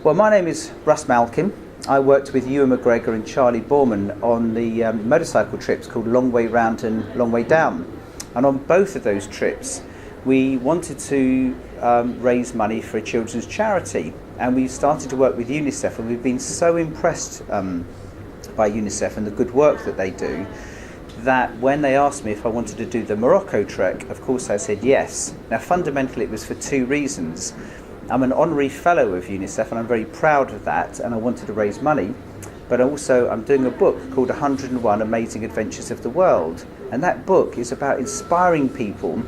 Well, my name is Russ Malkin. I worked with Ewan, McGregor and Charley Boorman on the motorcycle trips called Long Way Round and Long Way Down. And on both of those trips, we wanted to raise money for a children's charity. And we started to work with UNICEF, and we've been so impressed by UNICEF and the good work that they do, that when they asked me if I wanted to do the Morocco trek, of course I said yes. Now fundamentally it was for two reasons. I'm an honorary fellow of UNICEF and I'm very proud of that, and I wanted to raise money, but also I'm doing a book called 101 Amazing Adventures of the World, and that book is about inspiring people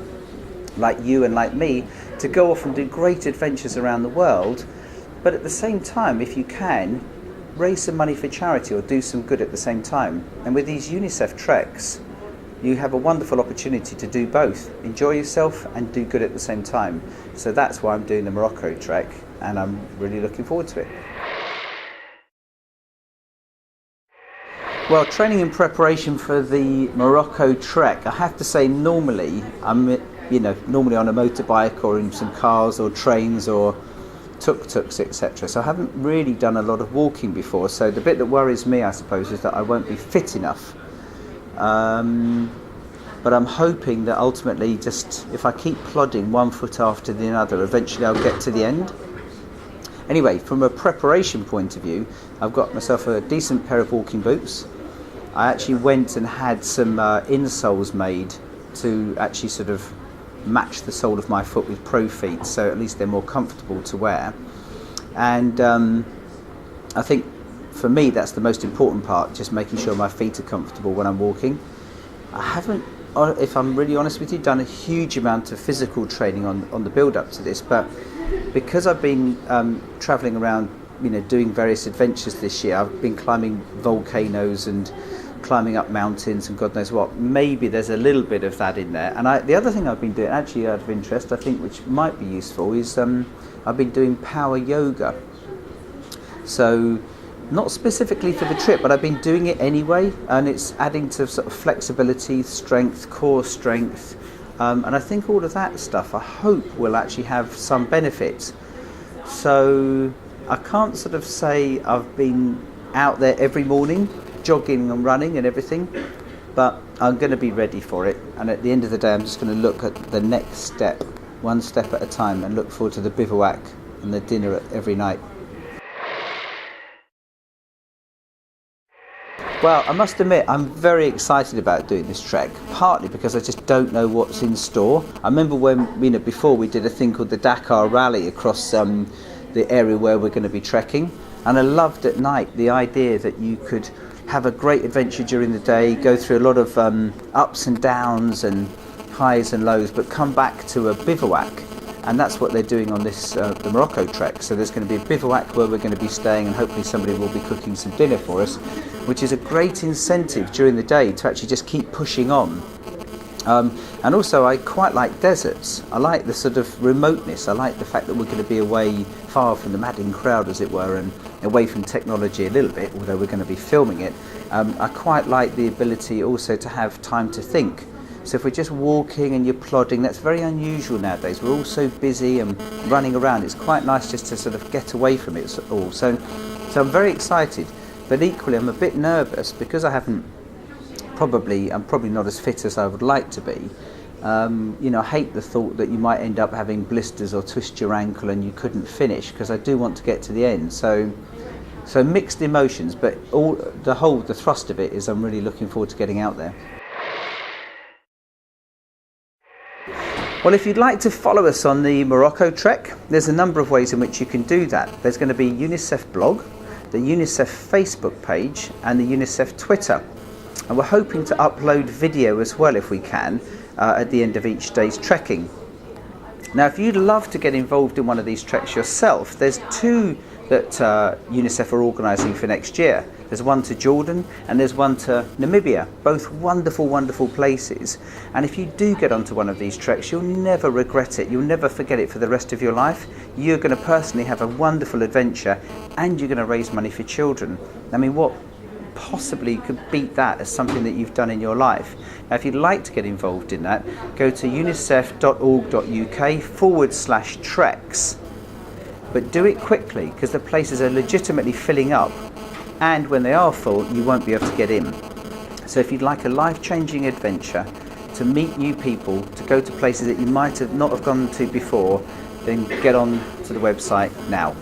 like you and like me to go off and do great adventures around the world, but at the same time, if you can, raise some money for charity or do some good at the same time. And with these UNICEF treks, you have a wonderful opportunity to do both. Enjoy yourself and do good at the same time. So that's why I'm doing the Morocco trek, and I'm really looking forward to it. Well, training in preparation for the Morocco trek, I have to say normally I'm normally on a motorbike or in some cars or trains or tuk-tuks, etc. So I haven't really done a lot of walking before, so the bit that worries me, I suppose, is that I won't be fit enough. But I'm hoping that ultimately, just if I keep plodding one foot after the other, eventually I'll get to the end. Anyway, from a preparation point of view, I've got myself a decent pair of walking boots. I actually went and had some insoles made to actually sort of match the sole of my foot with Pro Feet, so at least they're more comfortable to wear. And I think for me that's the most important part, just making sure my feet are comfortable when I'm walking. I haven't, if I'm really honest with you, done a huge amount of physical training on the build up to this, but because I've been travelling around, doing various adventures this year, I've been climbing volcanoes and climbing up mountains and God knows what, maybe there's a little bit of that in there. And the other thing I've been doing, actually out of interest, I think, which might be useful, is I've been doing power yoga. So not specifically for the trip, but I've been doing it anyway, and it's adding to sort of flexibility, strength, core strength, and I think all of that stuff I hope will actually have some benefit. So I can't sort of say I've been out there every morning jogging and running and everything, but I'm going to be ready for it, and at the end of the day I'm just going to look at the next step, one step at a time, and look forward to the bivouac and the dinner every night. Well, I must admit I'm very excited about doing this trek, partly because I just don't know what's in store. I remember when before we did a thing called the Dakar Rally across the area where we're going to be trekking, and I loved at night the idea that you could have a great adventure during the day, go through a lot of ups and downs and highs and lows, but come back to a bivouac. And that's what they're doing on this the Morocco trek. So there's going to be a bivouac where we're going to be staying, and hopefully somebody will be cooking some dinner for us, which is a great incentive during the day to actually just keep pushing on. And also I quite like deserts. I like the sort of remoteness. I like the fact that we're going to be away far from the madding crowd, as it were, and away from technology a little bit, although we're going to be filming it. I quite like the ability also to have time to think. So if we're just walking and you're plodding, that's very unusual nowadays. We're all so busy and running around. It's quite nice just to sort of get away from it all. So I'm very excited, but equally I'm a bit nervous because I'm probably not as fit as I would like to be. I hate the thought that you might end up having blisters or twist your ankle and you couldn't finish, because I do want to get to the end. So mixed emotions, but the thrust of it is I'm really looking forward to getting out there. Well, if you'd like to follow us on the Morocco trek, there's a number of ways in which you can do that. There's going to be UNICEF blog, the UNICEF Facebook page, and the UNICEF Twitter. And we're hoping to upload video as well, if we can, at the end of each day's trekking. Now, if you'd love to get involved in one of these treks yourself, there's two that UNICEF are organising for next year. There's one to Jordan and there's one to Namibia, both wonderful, wonderful places. And if you do get onto one of these treks, you'll never regret it. You'll never forget it for the rest of your life. You're going to personally have a wonderful adventure, and you're going to raise money for children. I mean, what possibly could beat that as something that you've done in your life? Now, if you'd like to get involved in that, go to unicef.org.uk/treks. but do it quickly because the places are legitimately filling up, and when they are full you won't be able to get in. So if you'd like a life-changing adventure, to meet new people, to go to places that you might have not have gone to before, then get on to the website now.